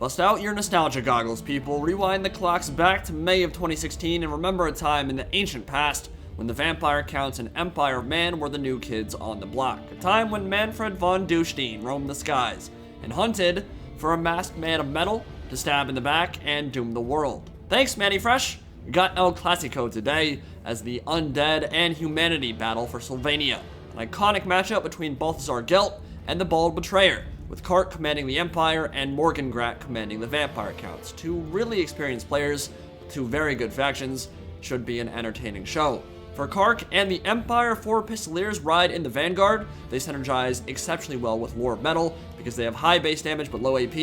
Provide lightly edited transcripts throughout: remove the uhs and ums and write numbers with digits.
Bust out your nostalgia goggles, people. Rewind the clocks back to May of 2016 and remember a time in the ancient past when the vampire counts and Empire of Man were the new kids on the block. A time when Mannfred von Carstein roamed the skies and hunted for a masked man of metal to stab in the back and doom the world. Thanks, Manny Fresh. We got El Clasico today as the undead and humanity battle for Sylvania. An iconic matchup between Balthasar Gelt and the Bald Betrayer, with Kark commanding the Empire and Morgengrat commanding the Vampire Counts. Two really experienced players, two very good factions. Should be an entertaining show. For Kark and the Empire, 4 Pistoliers ride in the Vanguard. They synergize exceptionally well with Lore of Metal because they have high base damage but low AP,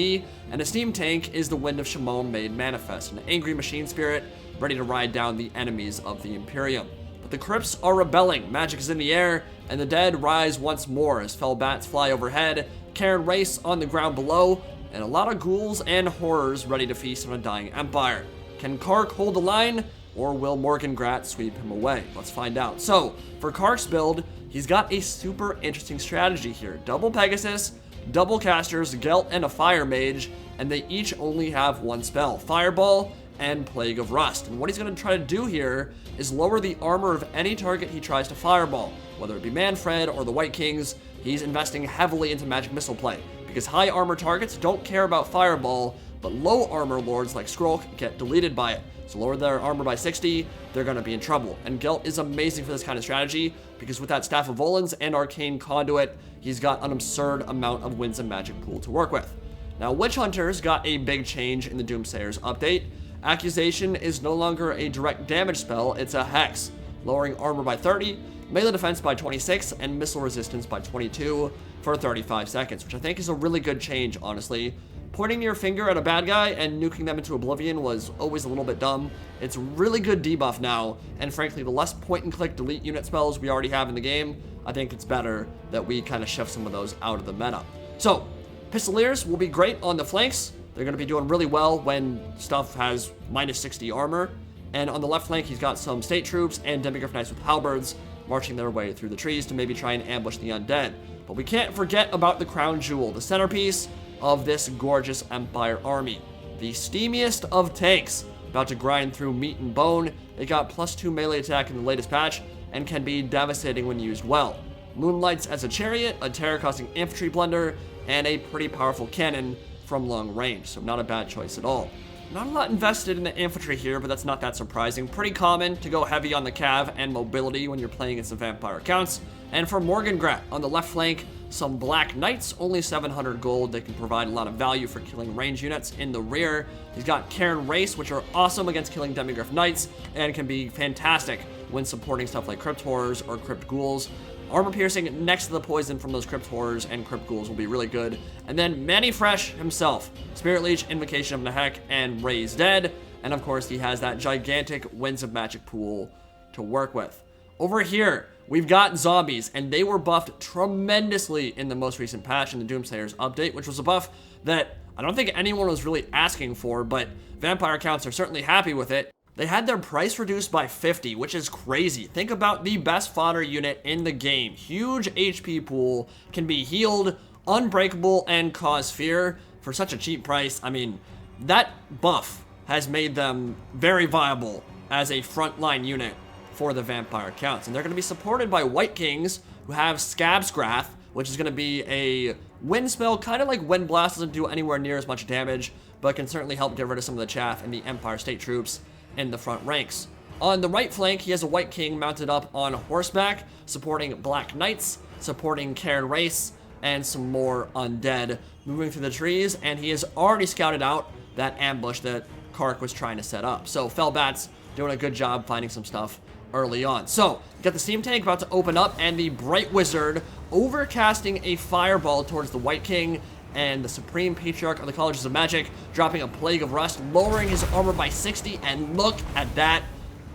and a Steam Tank is the Wind of Shimon made manifest, an angry machine spirit ready to ride down the enemies of the Imperium. But the Crypts are rebelling, magic is in the air, and the dead rise once more as fell bats fly overhead, Cairn Wraiths on the ground below, and a lot of ghouls and horrors ready to feast on a dying empire. Can Kark hold the line, or will Morgengrat sweep him away? Let's find out. So, for Kark's build, he's got a super interesting strategy here. Double Pegasus, double casters, Gelt, and a Fire Mage, and they each only have one spell, Fireball and Plague of Rust. And what he's going to try to do here is lower the armor of any target he tries to Fireball. Whether it be Mannfred or the Wight Kings, he's investing heavily into magic missile play, because high armor targets don't care about Fireball, but low armor lords like Skrulk get deleted by it. So lower their armor by 60, they're going to be in trouble. And Gelt is amazing for this kind of strategy, because with that Staff of Volans and Arcane Conduit, he's got an absurd amount of wins and magic pool to work with. Now, Witch Hunters got a big change in the Doomsayers update. Accusation is no longer a direct damage spell, it's a hex, lowering armor by 30, melee defense by 26, and missile resistance by 22 for 35 seconds, which I think is a really good change, honestly. Pointing your finger at a bad guy and nuking them into oblivion was always a little bit dumb. It's really good debuff now, and frankly, the less point-and-click delete unit spells we already have in the game, I think it's better that we kind of shift some of those out of the meta. So, Pistoliers will be great on the flanks. They're going to be doing really well when stuff has minus 60 armor. And on the left flank, he's got some state troops and Demigryph Knights with halberds marching their way through the trees to maybe try and ambush the undead. But we can't forget about the crown jewel, the centerpiece of this gorgeous Empire army. The steamiest of tanks, about to grind through meat and bone. It got +2 melee attack in the latest patch and can be devastating when used well. Moonlights as a chariot, a terror-causing infantry blender, and a pretty powerful cannon from long range, so not a bad choice at all. Not a lot invested in the infantry here, but that's not that surprising. Pretty common to go heavy on the cav and mobility when you're playing against the vampire accounts. And for Morgengrat, on the left flank, some Black Knights, only 700 gold. They can provide a lot of value for killing range units. In the rear, he's got Cairn Wraiths, which are awesome against killing Demigryph Knights, and can be fantastic when supporting stuff like Crypt Horrors or Crypt Ghouls. Armor piercing next to the poison from those Crypt Horrors and Crypt Ghouls will be really good. And then Manny Fresh himself, Spirit Leech, Invocation of Nahek, and Raise Dead. And of course, he has that gigantic Winds of Magic pool to work with. Over here, we've got zombies, and they were buffed tremendously in the most recent patch in the Doomsayers update, which was a buff that I don't think anyone was really asking for, but vampire counts are certainly happy with it. They had their price reduced by 50, which is crazy. Think about the best fodder unit in the game. Huge HP pool, can be healed, unbreakable, and cause fear for such a cheap price. I mean, that buff has made them very viable as a frontline unit for the vampire counts. And they're going to be supported by Wight Kings, who have Scab's Wrath, which is going to be a wind spell, kind of like Wind Blast, doesn't do anywhere near as much damage, but can certainly help get rid of some of the chaff in the Empire State troops in the front ranks. On the right flank, he has a Wight King mounted up on horseback, supporting Black Knights, supporting Cairn Wraiths, and some more undead moving through the trees, and he has already scouted out that ambush that Kark was trying to set up. So Fellbats doing a good job finding some stuff early on. So, you got the Steam Tank about to open up, and the Bright Wizard overcasting a fireball towards the Wight King, and the Supreme Patriarch of the Colleges of Magic dropping a Plague of Rust, lowering his armor by 60, and look at that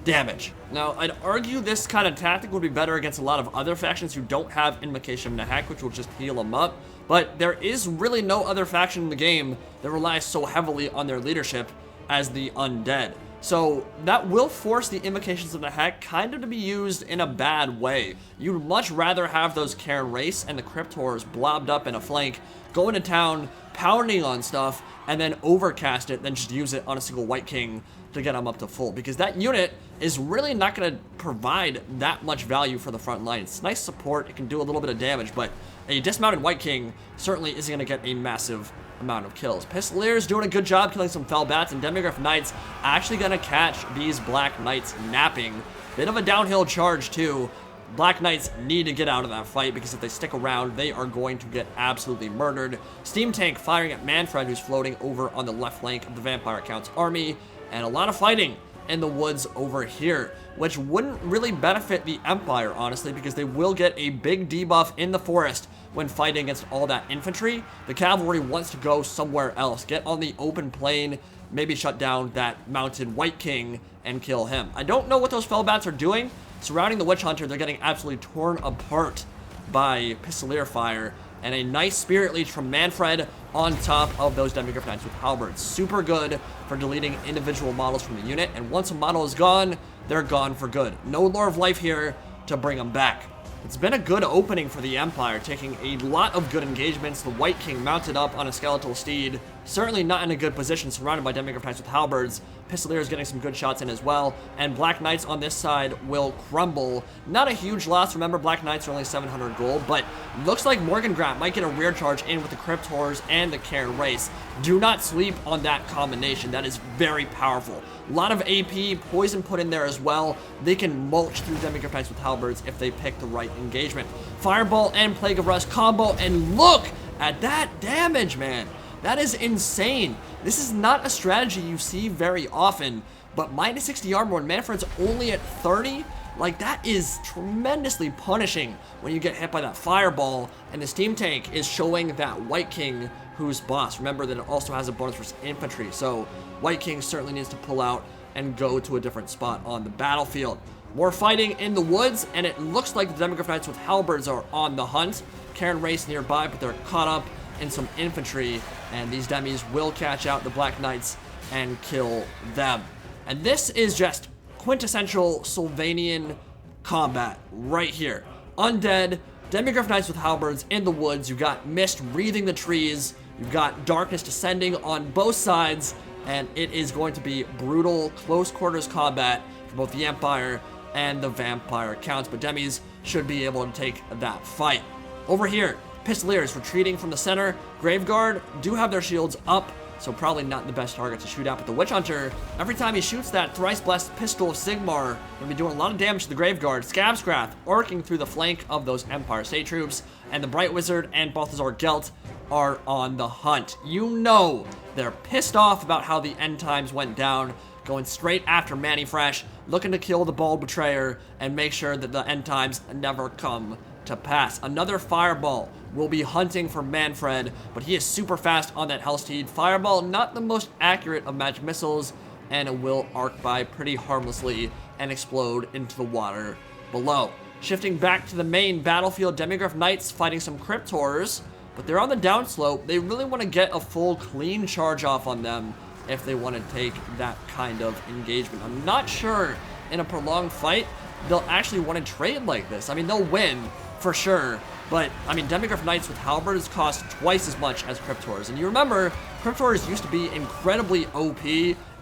damage. Now, I'd argue this kind of tactic would be better against a lot of other factions who don't have Invocation of Nahek, which will just heal them up, but there is really no other faction in the game that relies so heavily on their leadership as the Undead. So that will force the Invocations of the Heck kind of to be used in a bad way. You'd much rather have those Cairn Wraiths and the Crypt Horrors blobbed up in a flank, go into town, pounding on stuff, and then overcast it, then just use it on a single Wight King to get them up to full. Because that unit is really not going to provide that much value for the front line. It's nice support, it can do a little bit of damage, but a dismounted Wight King certainly isn't going to get a massive amount of kills. Pistoliers doing a good job killing some fell bats, and Demigryph Knights actually going to catch these Black Knights napping. Bit of a downhill charge too. Black Knights need to get out of that fight because if they stick around, they are going to get absolutely murdered. Steam Tank firing at Mannfred, who's floating over on the left flank of the Vampire Count's army, and a lot of fighting in the woods over here, which wouldn't really benefit the Empire, honestly, because they will get a big debuff in the forest when fighting against all that infantry. The cavalry wants to go somewhere else, get on the open plain, maybe shut down that mounted Wight King and kill him. I don't know what those fellbats are doing. Surrounding the Witch Hunter, they're getting absolutely torn apart by Pistolier fire, and a nice Spirit Leech from Mannfred on top of those Demigryph Knights with halberds. Super good for deleting individual models from the unit, and once a model is gone, they're gone for good. No Lore of Life here to bring them back. It's been a good opening for the Empire, taking a lot of good engagements. The Wight King mounted up on a skeletal steed, certainly not in a good position, surrounded by Demigryph Knights with halberds. Pistoliers getting some good shots in as well, and Black Knights on this side will crumble. Not a huge loss. Remember, Black Knights are only 700 gold, but looks like Morgengrat might get a rear charge in with the Crypt Horrors and the Cairn Wraiths. Do not sleep on that combination. That is very powerful. A lot of AP, poison put in there as well. They can mulch through Demigryph Knights with halberds if they pick the right engagement. Fireball and Plague of Rust combo, and look at that damage, man. That is insane. This is not a strategy you see very often, but minus 60 armor when Mannfred's only at 30, like that is tremendously punishing when you get hit by that fireball, and the Steam Tank is showing that Wight King who's boss. Remember that it also has a bonus for infantry, so Wight King certainly needs to pull out and go to a different spot on the battlefield. More fighting in the woods, and it looks like the Demigryph Knights with halberds are on the hunt. Cairn Wraiths nearby, but they're caught up in some infantry, and these demis will catch out the Black Knights and kill them. And this is just quintessential Sylvanian combat right here. Undead, Demigryph Knights with halberds in the woods. You've got mist wreathing the trees. You've got darkness descending on both sides, and it is going to be brutal close quarters combat for both the Empire and the Vampire Counts, but demis should be able to take that fight. Over here, Pistoliers retreating from the center. Graveguard do have their shields up, so probably not the best target to shoot at, but the Witch Hunter, every time he shoots that thrice blessed Pistol of Sigmar, gonna be doing a lot of damage to the Graveguard. Scabscrath arcing through the flank of those Empire State troops, and the Bright Wizard and Balthasar Gelt are on the hunt. You know they're pissed off about how the end times went down, going straight after Mannfred, looking to kill the Bold Betrayer and make sure that the end times never come to pass. Another Fireball will be hunting for Mannfred, but he is super fast on that Hellsteed. Fireball, not the most accurate of magic missiles, and it will arc by pretty harmlessly and explode into the water below. Shifting back to the main battlefield, Demigryph Knights fighting some Crypt Horrors, but they're on the downslope. They really want to get a full clean charge off on them if they want to take that kind of engagement. I'm not sure in a prolonged fight they'll actually want to trade like this. I mean, they'll win for sure, but I mean, Demigryph Knights with halberds cost twice as much as Crypt Horrors. And you remember, Crypt Horrors used to be incredibly OP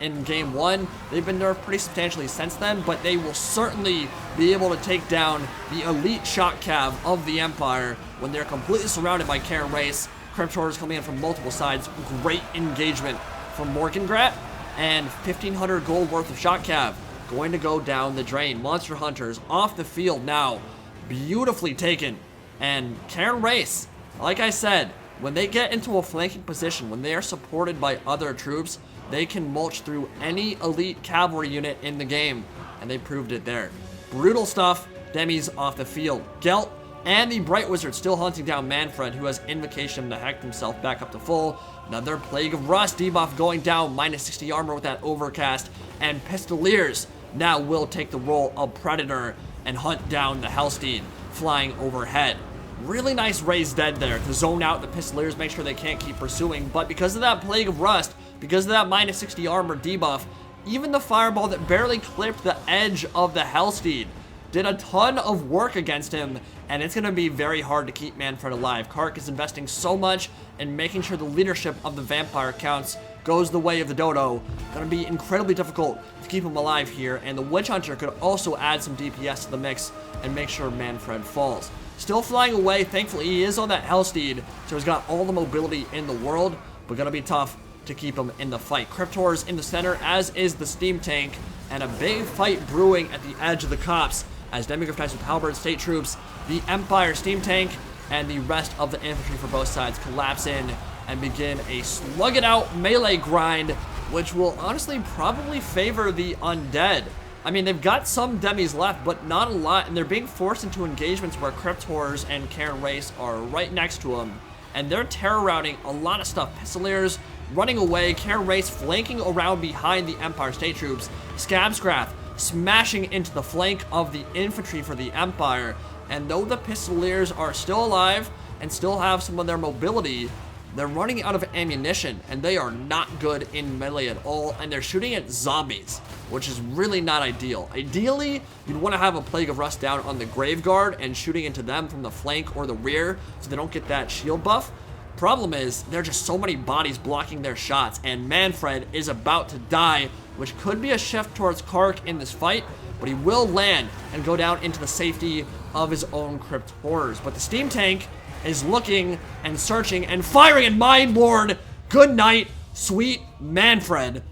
in Game 1. They've been nerfed pretty substantially since then, but they will certainly be able to take down the elite shock cav of the Empire when they're completely surrounded by Cairn Wraiths. Crypt Horrors coming in from multiple sides. Great engagement from Morgengrat, and 1,500 gold worth of shock cav going to go down the drain. Monster Hunters off the field now. Beautifully taken. And Cairn Wraiths, like I said, when they get into a flanking position, when they are supported by other troops, they can mulch through any elite cavalry unit in the game, and they proved it there. Brutal stuff. Demis off the field. Gelt and the Bright Wizard still hunting down Mannfred, who has Invocation to Heck himself back up to full. Another Plague of Rust debuff going down, minus 60 armor with that overcast, and Pistoliers now will take the role of Predator and hunt down the Hellsteed flying overhead. Really nice raised dead there to zone out the Pistoliers, make sure they can't keep pursuing, but because of that Plague of Rust, because of that minus 60 armor debuff, Even the fireball that barely clipped the edge of the Hellsteed did a ton of work against him, and it's going to be very hard to keep Mannfred alive. Kark is investing so much in making sure the leadership of the vampire counts goes the way of the dodo. Going to be incredibly difficult to keep him alive here, and the Witch Hunter could also add some DPS to the mix and make sure Mannfred falls. Still flying away. Thankfully, he is on that Hellsteed, so he's got all the mobility in the world, but going to be tough to keep him in the fight. Crypt Horrors in the center, as is the Steam Tank, and a big fight brewing at the edge of the copse as Demigryph Knights with Halberd State Troops, the Empire Steam Tank, and the rest of the infantry for both sides collapse in and begin a slug-it-out melee grind, which will honestly probably favor the undead. I mean, they've got some demis left, but not a lot, and they're being forced into engagements where Crypt Horrors and Cairn Wraiths are right next to them, and they're terror routing a lot of stuff. Pistoliers running away, Cairn Wraiths flanking around behind the Empire State Troops, Scabscraft smashing into the flank of the infantry for the Empire, and though the Pistoliers are still alive and still have some of their mobility, they're running out of ammunition, and they are not good in melee at all, and they're shooting at zombies, which is really not ideal. Ideally, you'd want to have a Plague of Rust down on the Grave Guard and shooting into them from the flank or the rear so they don't get that shield buff. Problem is, there are just so many bodies blocking their shots, and Mannfred is about to die, which could be a shift towards Kark in this fight, but he will land and go down into the safety of his own Crypt Horrors. But the Steam Tank is looking and searching and firing, and my lord, good night, sweet Mannfred.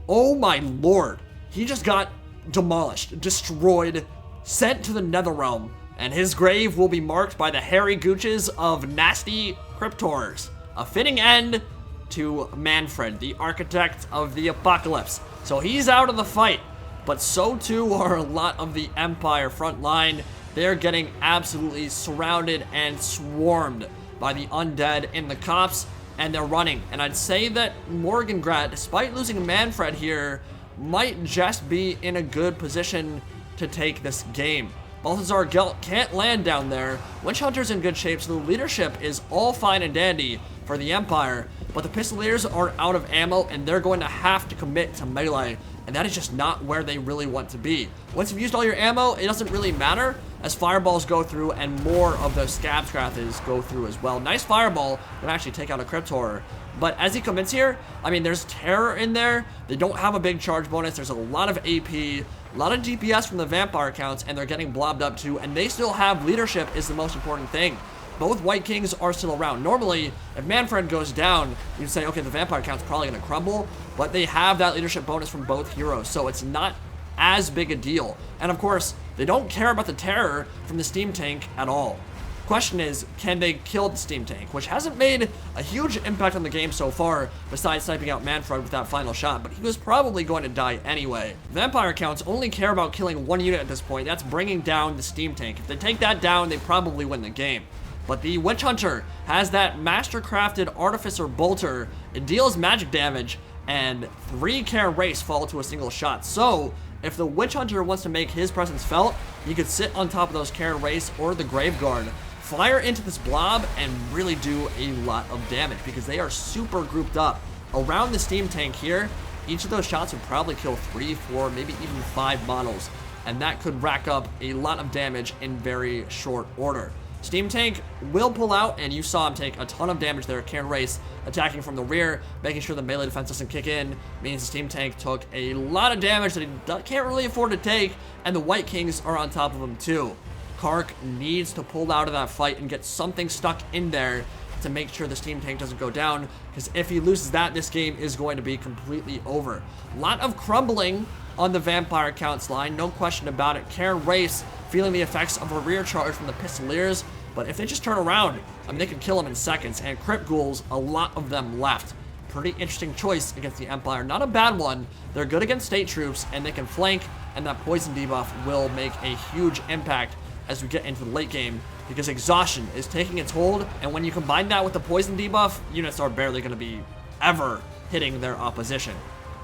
Oh my lord. He just got demolished, destroyed, sent to the Netherrealm, and his grave will be marked by the hairy gooches of nasty Crypt Horrors. A fitting end to Mannfred, the architect of the apocalypse. So he's out of the fight, but so too are a lot of the Empire front line. They're getting absolutely surrounded and swarmed by the undead in the copse, and they're running. And I'd say that Morgengrat, despite losing Mannfred here, might just be in a good position to take this game. Balthasar Gelt can't land down there. Witch Hunter's in good shape, so the leadership is all fine and dandy for the Empire, but the Pistoliers are out of ammo, and they're going to have to commit to melee, and that is just not where they really want to be. Once you've used all your ammo, it doesn't really matter, as fireballs go through and more of those Scabscraths go through as well. Nice fireball would actually take out a Crypt Horror. But as he commits here, I mean, there's terror in there. They don't have a big charge bonus. There's a lot of AP, a lot of DPS from the vampire counts, and they're getting blobbed up too. And they still have leadership is the most important thing. Both Wight Kings are still around. Normally, if Mannfred goes down, you'd say, okay, the vampire count's probably going to crumble. But they have that leadership bonus from both heroes, so it's not as big a deal. And of course, they don't care about the terror from the Steam Tank at all. Question is, can they kill the Steam Tank, which hasn't made a huge impact on the game so far, besides sniping out Mannfred with that final shot, but he was probably going to die anyway. Vampire counts only care about killing one unit at this point. That's bringing down the Steam Tank. If they take that down, they probably win the game. But the Witch Hunter has that master-crafted Artificer Bolter. It deals magic damage, and 3 Cairn Wraiths fall to a single shot. So, if the Witch Hunter wants to make his presence felt, he could sit on top of those Cairn Wraiths or the Grave Guard, fire into this blob, and really do a lot of damage because they are super grouped up around the Steam Tank here. Each of those shots would probably kill 3, 4, maybe even 5 models, and that could rack up a lot of damage in very short order. Steam Tank will pull out, and you saw him take a ton of damage there. Cairn Wraiths attacking from the rear, making sure the melee defense doesn't kick in, means the Steam Tank took a lot of damage that he can't really afford to take, and the Wight Kings are on top of him too. Kark needs to pull out of that fight and get something stuck in there to make sure the Steam Tank doesn't go down, because if he loses that, this game is going to be completely over. A lot of crumbling on the Vampire Counts line, no question about it. Cairn Wraiths feeling the effects of a rear charge from the Pistoliers, but if they just turn around, I mean, they can kill him in seconds, and Crypt Ghouls, a lot of them left. Pretty interesting choice against the Empire. Not a bad one. They're good against state troops, and they can flank, and that poison debuff will make a huge impact as we get into the late game, because exhaustion is taking its hold, and when you combine that with the poison debuff, units are barely going to be ever hitting their opposition.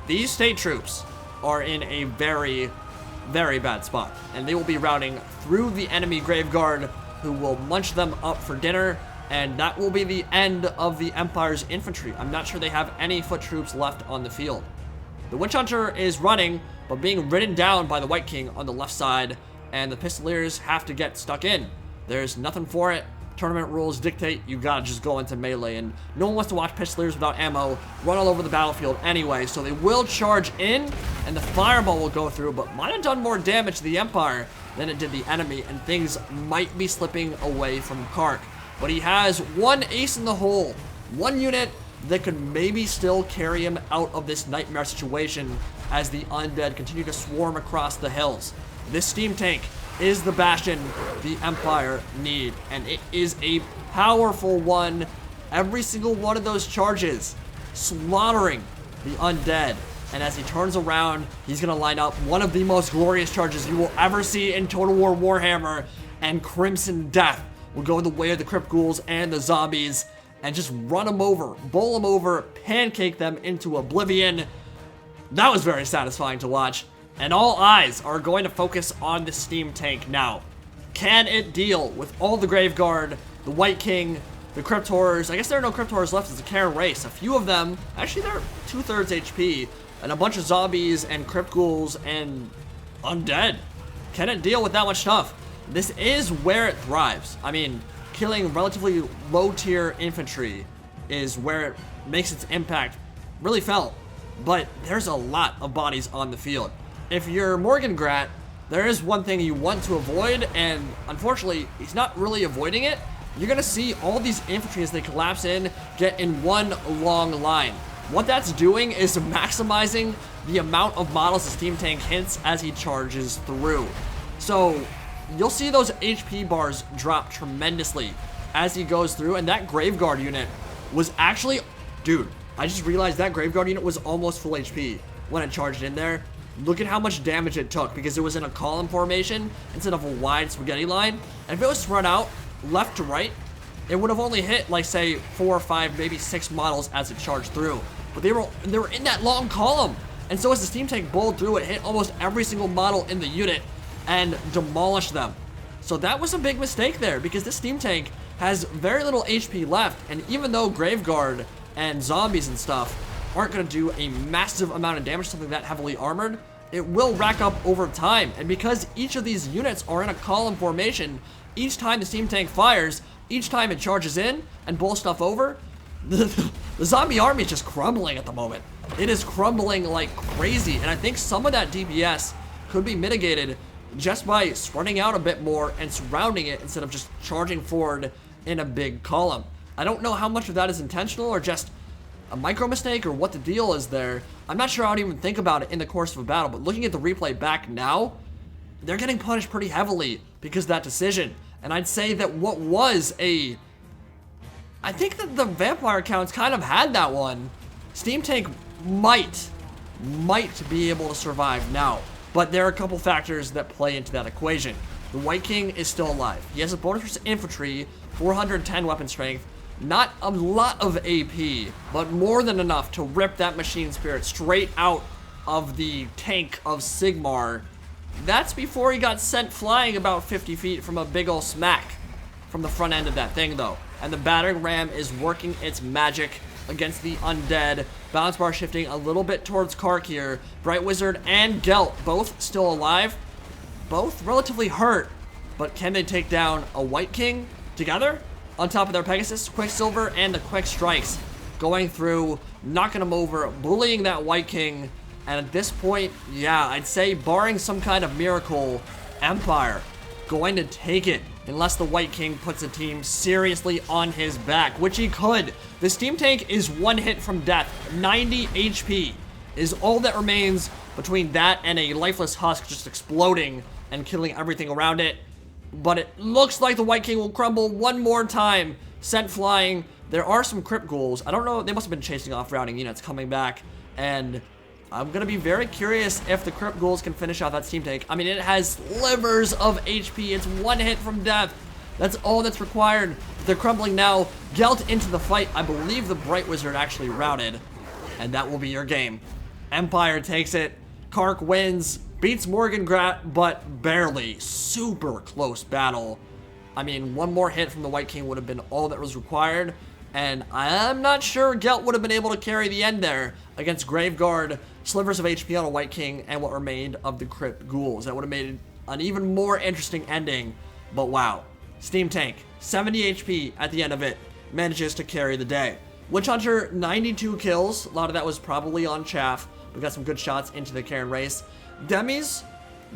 These state troops are in a very, very bad spot, and they will be routing through the enemy Grave Guard, who will munch them up for dinner, and that will be the end of the Empire's infantry. I'm not sure they have any foot troops left on the field. The Witch Hunter is running, but being ridden down by the Wight King on the left side, and the Pistoliers have to get stuck in. There's nothing for it. Tournament rules dictate you gotta just go into melee, and no one wants to watch Pistoliers without ammo run all over the battlefield anyway, so they will charge in, and the fireball will go through, but might have done more damage to the Empire than it did the enemy, and things might be slipping away from Kark. But he has one ace in the hole, one unit that could maybe still carry him out of this nightmare situation as the undead continue to swarm across the hills. This steam tank is the bastion the Empire need, and it is a powerful one. Every single one of those charges slaughtering the undead, and as he turns around, he's gonna line up one of the most glorious charges you will ever see in Total War Warhammer, and Crimson Death will go the way of the Crypt Ghouls and the zombies and just run them over, bowl them over, pancake them into oblivion. That was very satisfying to watch. And all eyes are going to focus on the steam tank now. Can it deal with all the Graveguard, the Wight King, the Crypt Horrors? I guess there are no Crypt Horrors left as the Cairn Wraiths. A few of them, actually they're 2/3 HP, and a bunch of zombies and Crypt Ghouls and undead. Can it deal with that much stuff? This is where it thrives. I mean, killing relatively low tier infantry is where it makes its impact really felt. But there's a lot of bodies on the field. If you're Morgengrat, there is one thing you want to avoid, and unfortunately, he's not really avoiding it. You're gonna see all these infantry as they collapse in, get in one long line. What that's doing is maximizing the amount of models the steam tank hits as he charges through. So you'll see those HP bars drop tremendously as he goes through, and that Graveguard unit was actually, dude, I just realized that Graveguard unit was almost full HP when it charged in there. Look at how much damage it took because it was in a column formation instead of a wide spaghetti line. And if it was spread out left to right, it would have only hit like say 4 or 5, maybe 6 models as it charged through. But they were in that long column. And so as the steam tank bowled through, it hit almost every single model in the unit and demolished them. So that was a big mistake there because this steam tank has very little HP left. And even though Graveguard and zombies and stuff aren't going to do a massive amount of damage to something that heavily armored, it will rack up over time. And because each of these units are in a column formation, each time the steam tank fires, each time it charges in and bowls stuff over, the zombie army is just crumbling at the moment. It is crumbling like crazy, and I think some of that DPS could be mitigated just by spreading out a bit more and surrounding it instead of just charging forward in a big column. I don't know how much of that is intentional or just a micro mistake or what the deal is there. I'm not sure I would even think about it in the course of a battle, but looking at the replay back now, they're getting punished pretty heavily because of that decision. And I'd say that what was I think that the vampire counts kind of had that one. Steam tank might be able to survive now, but there are a couple factors that play into that equation. The Wight King is still alive. He has a bonus for infantry, 410 weapon strength, not a lot of AP, but more than enough to rip that machine spirit straight out of the tank of Sigmar. That's before he got sent flying about 50 feet from a big ol' smack from the front end of that thing though. And the battering ram is working its magic against the undead. Balance bar shifting a little bit towards Kark here. Bright Wizard and Gelt, both still alive, both relatively hurt, but can they take down a Wight King together? On top of their Pegasus, Quicksilver, and the Quick Strikes going through, knocking them over, bullying that Wight King. And at this point, yeah, I'd say barring some kind of miracle, Empire going to take it unless the Wight King puts a team seriously on his back, which he could. The steam tank is one hit from death. 90 HP is all that remains between that and a lifeless husk just exploding and killing everything around it. But it looks like the Wight King will crumble one more time. Sent flying. There are some Crypt Ghouls. I don't know, they must have been chasing off routing units coming back. And I'm going to be very curious if the Crypt Ghouls can finish out that steam tank. I mean, it has slivers of HP. It's one hit from death. That's all that's required. They're crumbling now. Gelt into the fight. I believe the Bright Wizard actually routed. And that will be your game. Empire takes it. Kark wins. Beats Morgengrat, but barely. Super close battle. I mean, one more hit from the Wight King would have been all that was required. And I'm not sure Gelt would have been able to carry the end there against Graveguard, slivers of HP on a Wight King and what remained of the Crypt Ghouls. That would have made an even more interesting ending, but wow. Steam Tank, 70 HP at the end of it, manages to carry the day. Witch Hunter, 92 kills. A lot of that was probably on chaff. We got some good shots into the Cairn Wraiths. Demis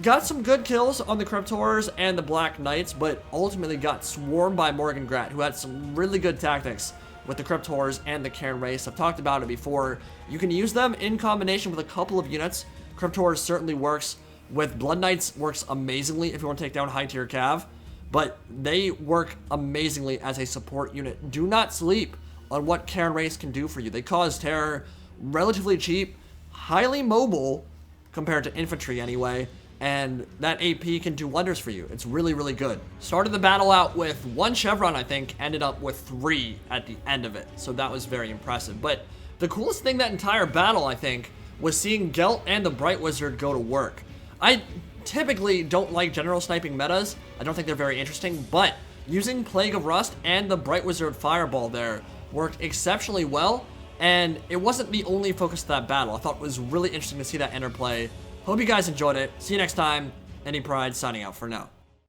got some good kills on the Crypt Horrors and the Black Knights, but ultimately got swarmed by Morgan Grat, who had some really good tactics with the Crypt Horrors and the Cairn Wraiths. I've talked about it before. You can use them in combination with a couple of units. Crypt Horrors certainly works. With Blood Knights, works amazingly if you want to take down high tier Cav, but they work amazingly as a support unit. Do not sleep on what Cairn Wraiths can do for you. They cause terror, relatively cheap, highly mobile compared to infantry anyway, and that AP can do wonders for you. It's really, really good. Started the battle out with 1 chevron, I think, ended up with 3 at the end of it, so that was very impressive. But the coolest thing that entire battle, I think, was seeing Gelt and the Bright Wizard go to work. I typically don't like general sniping metas. I don't think they're very interesting, but using Plague of Rust and the Bright Wizard Fireball there worked exceptionally well, and it wasn't the only focus of that battle. I thought it was really interesting to see that interplay. Hope you guys enjoyed it. See you next time. Any Pride signing out for now.